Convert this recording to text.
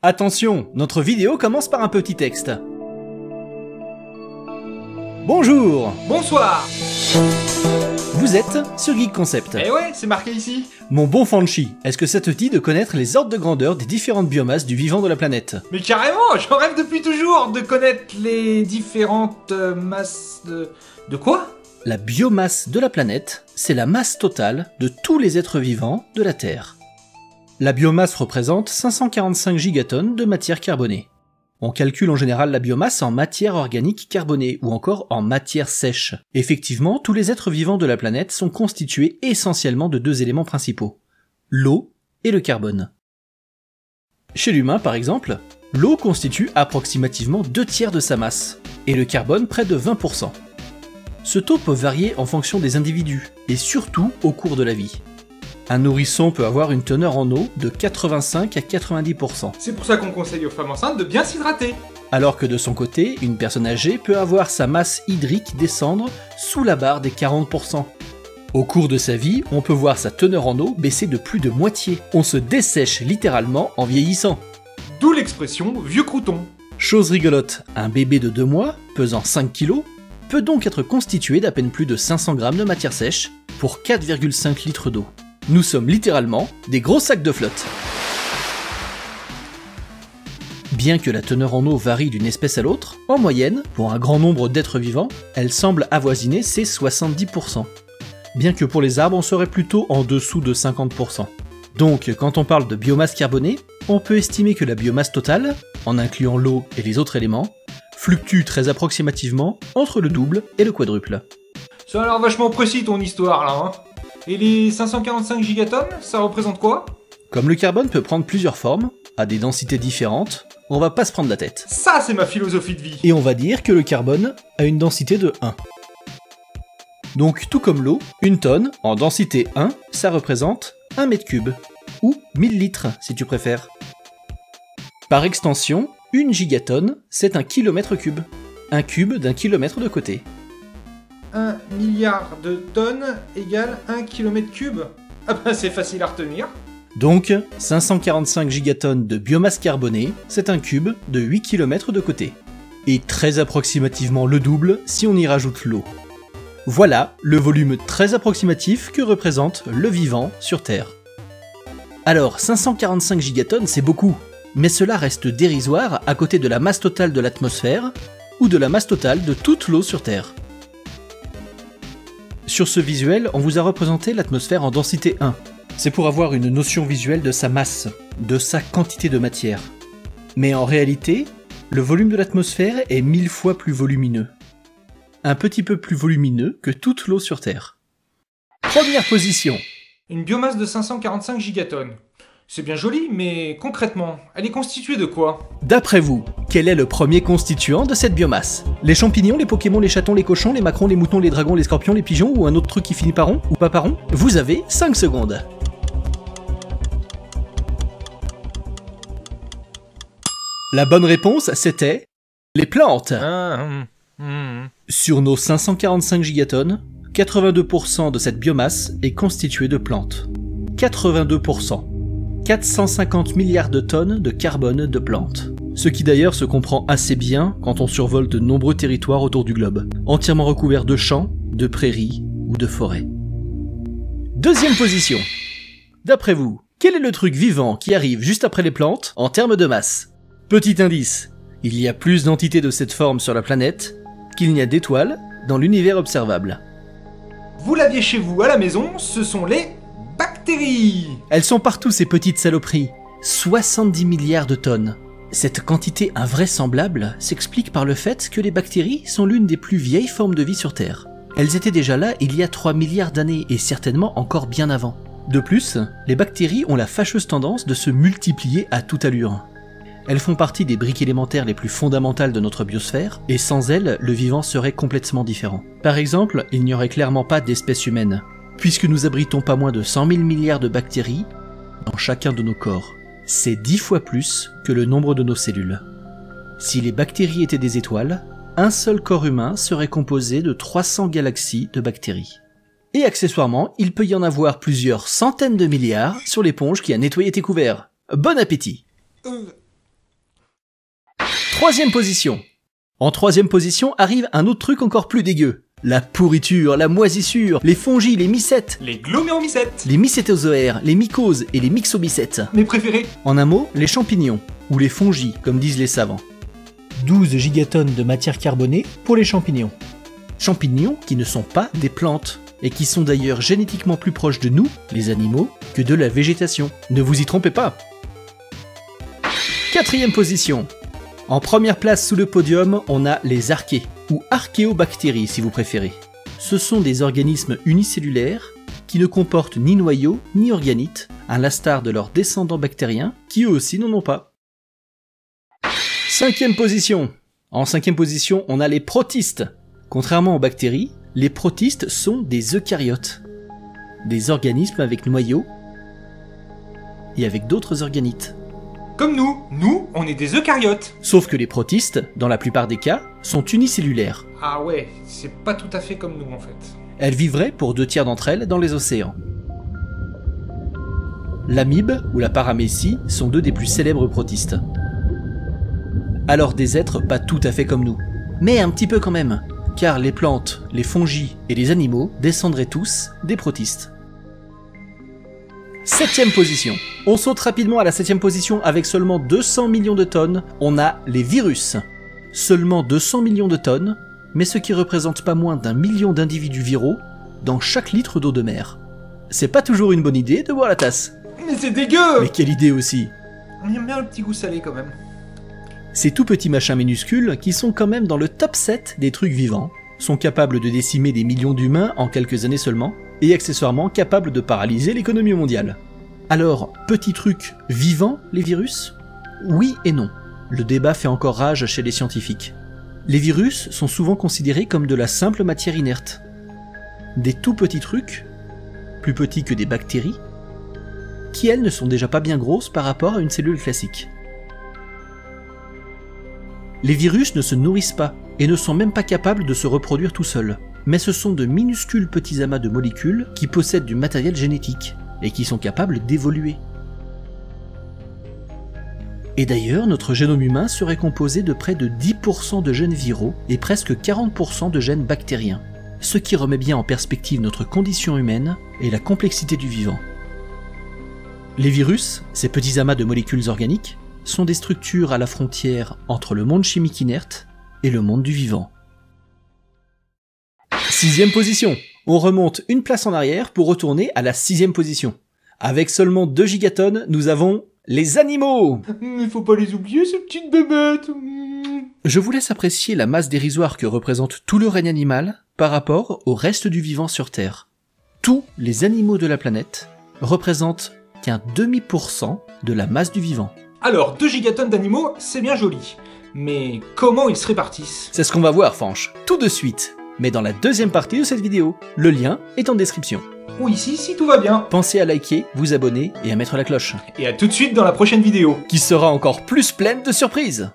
Attention, notre vidéo commence par un petit texte. Bonjour. Bonsoir. Vous êtes sur Geek Concept. Eh ouais, c'est marqué ici. Mon bon Fanchi, est-ce que ça te dit de connaître les ordres de grandeur des différentes biomasses du vivant de la planète? Mais carrément, j'en rêve depuis toujours de connaître les différentes masses de... De quoi? La biomasse de la planète, c'est la masse totale de tous les êtres vivants de la Terre. La biomasse représente 545 gigatonnes de matière carbonée. On calcule en général la biomasse en matière organique carbonée ou encore en matière sèche. Effectivement, tous les êtres vivants de la planète sont constitués essentiellement de deux éléments principaux, l'eau et le carbone. Chez l'humain par exemple, l'eau constitue approximativement 2/3 de sa masse, et le carbone près de 20%. Ce taux peut varier en fonction des individus, et surtout au cours de la vie. Un nourrisson peut avoir une teneur en eau de 85 à 90%. C'est pour ça qu'on conseille aux femmes enceintes de bien s'hydrater. Alors que de son côté, une personne âgée peut avoir sa masse hydrique descendre sous la barre des 40%. Au cours de sa vie, on peut voir sa teneur en eau baisser de plus de moitié. On se dessèche littéralement en vieillissant. D'où l'expression vieux crouton. Chose rigolote, un bébé de 2 mois, pesant 5 kg, peut donc être constitué d'à peine plus de 500 grammes de matière sèche pour 4,5 litres d'eau. Nous sommes littéralement des gros sacs de flotte. Bien que la teneur en eau varie d'une espèce à l'autre, en moyenne, pour un grand nombre d'êtres vivants, elle semble avoisiner ses 70%. Bien que pour les arbres, on serait plutôt en dessous de 50%. Donc, quand on parle de biomasse carbonée, on peut estimer que la biomasse totale, en incluant l'eau et les autres éléments, fluctue très approximativement entre le double et le quadruple. Ça a l'air vachement précis ton histoire là, hein. Et les 545 gigatonnes, ça représente quoi? Comme le carbone peut prendre plusieurs formes, à des densités différentes, on va pas se prendre la tête. Ça, c'est ma philosophie de vie. Et on va dire que le carbone a une densité de 1. Donc tout comme l'eau, une tonne, en densité 1, ça représente 1 mètre cube, ou 1000 litres si tu préfères. Par extension, une gigatonne, c'est un kilomètre cube. Un cube d'un kilomètre de côté. 1 milliard de tonnes égale 1 km cube. Ah bah c'est facile à retenir. Donc, 545 gigatonnes de biomasse carbonée, c'est un cube de 8 km de côté. Et très approximativement le double si on y rajoute l'eau. Voilà le volume très approximatif que représente le vivant sur Terre. Alors, 545 gigatonnes c'est beaucoup, mais cela reste dérisoire à côté de la masse totale de l'atmosphère ou de la masse totale de toute l'eau sur Terre. Sur ce visuel, on vous a représenté l'atmosphère en densité 1. C'est pour avoir une notion visuelle de sa masse, de sa quantité de matière. Mais en réalité, le volume de l'atmosphère est 1000 fois plus volumineux. Un petit peu plus volumineux que toute l'eau sur Terre. Première position. Une biomasse de 545 gigatonnes. C'est bien joli, mais concrètement, elle est constituée de quoi? D'après vous, quel est le premier constituant de cette biomasse? Les champignons, les Pokémon, les chatons, les cochons, les macrons, les moutons, les dragons, les scorpions, les pigeons ou un autre truc qui finit par rond ou pas par rond? Vous avez 5 secondes. La bonne réponse, c'était les plantes. Sur nos 545 gigatonnes, 82% de cette biomasse est constituée de plantes. 82%. 450 milliards de tonnes de carbone de plantes. Ce qui d'ailleurs se comprend assez bien quand on survole de nombreux territoires autour du globe, entièrement recouverts de champs, de prairies ou de forêts. Deuxième position. D'après vous, quel est le truc vivant qui arrive juste après les plantes en termes de masse? Petit indice, il y a plus d'entités de cette forme sur la planète qu'il n'y a d'étoiles dans l'univers observable. Vous l'aviez chez vous à la maison, ce sont les bactéries. Elles sont partout ces petites saloperies. 70 milliards de tonnes. Cette quantité invraisemblable s'explique par le fait que les bactéries sont l'une des plus vieilles formes de vie sur Terre. Elles étaient déjà là il y a 3 milliards d'années et certainement encore bien avant. De plus, les bactéries ont la fâcheuse tendance de se multiplier à toute allure. Elles font partie des briques élémentaires les plus fondamentales de notre biosphère, et sans elles, le vivant serait complètement différent. Par exemple, il n'y aurait clairement pas d'espèce humaine, puisque nous abritons pas moins de 100 000 milliards de bactéries dans chacun de nos corps. C'est 10 fois plus que le nombre de nos cellules. Si les bactéries étaient des étoiles, un seul corps humain serait composé de 300 galaxies de bactéries. Et accessoirement, il peut y en avoir plusieurs centaines de milliards sur l'éponge qui a nettoyé tes couverts. Bon appétit! Troisième position. En troisième position arrive un autre truc encore plus dégueu. La pourriture, la moisissure, les fongies, les mycètes, Les gloméromycètes. les mycétozoaires, les mycoses et les myxomycètes. Mes préférés. En un mot, les champignons, ou les fongies, comme disent les savants. 12 gigatonnes de matière carbonée pour les champignons. Champignons qui ne sont pas des plantes, et qui sont d'ailleurs génétiquement plus proches de nous, les animaux, que de la végétation. Ne vous y trompez pas. Quatrième position. En première place sous le podium, on a les archées, ou archéobactéries si vous préférez. Ce sont des organismes unicellulaires qui ne comportent ni noyau ni organite, à l'instar de leurs descendants bactériens, qui eux aussi n'en ont pas. Cinquième position. En cinquième position, on a les protistes. Contrairement aux bactéries, les protistes sont des eucaryotes, des organismes avec noyau et avec d'autres organites. Comme nous, on est des eucaryotes. Sauf que les protistes, dans la plupart des cas, sont unicellulaires. Ah ouais, c'est pas tout à fait comme nous en fait. Elles vivraient, pour 2/3 d'entre elles, dans les océans. L'amibe ou la paramécie sont deux des plus célèbres protistes. Alors des êtres pas tout à fait comme nous, mais un petit peu quand même, car les plantes, les fongies et les animaux descendraient tous des protistes. Septième position. On saute rapidement à la 7ème position avec seulement 200 millions de tonnes, on a les virus. Seulement 200 millions de tonnes, mais ce qui représente pas moins d'1 million d'individus viraux dans chaque litre d'eau de mer. C'est pas toujours une bonne idée de boire la tasse. Mais c'est dégueu. Mais quelle idée aussi! On aime bien le petit goût salé quand même. Ces tout petits machins minuscules, qui sont quand même dans le top 7 des trucs vivants, sont capables de décimer des millions d'humains en quelques années seulement, et accessoirement capables de paralyser l'économie mondiale. Alors, petits trucs vivants, les virus? Oui et non. Le débat fait encore rage chez les scientifiques. Les virus sont souvent considérés comme de la simple matière inerte. Des tout petits trucs, plus petits que des bactéries, qui elles ne sont déjà pas bien grosses par rapport à une cellule classique. Les virus ne se nourrissent pas, et ne sont même pas capables de se reproduire tout seuls. Mais ce sont de minuscules petits amas de molécules qui possèdent du matériel génétique, et qui sont capables d'évoluer. Et d'ailleurs, notre génome humain serait composé de près de 10% de gènes viraux et presque 40% de gènes bactériens, ce qui remet bien en perspective notre condition humaine et la complexité du vivant. Les virus, ces petits amas de molécules organiques, sont des structures à la frontière entre le monde chimique inerte et le monde du vivant. 6ème position. On remonte une place en arrière pour retourner à la 6ème position. Avec seulement 2 gigatonnes, nous avons les animaux. Mais faut pas les oublier ces petites bébêtes. Je vous laisse apprécier la masse dérisoire que représente tout le règne animal par rapport au reste du vivant sur Terre. Tous les animaux de la planète représentent qu'un demi% de la masse du vivant. Alors, 2 gigatonnes d'animaux, c'est bien joli. Mais comment ils se répartissent? C'est ce qu'on va voir, Fanche, tout de suite, mais dans la 2e partie de cette vidéo. Le lien est en description. Ou ici, si tout va bien. Pensez à liker, vous abonner et à mettre la cloche, Et à tout de suite dans la prochaine vidéo. qui sera encore plus pleine de surprises.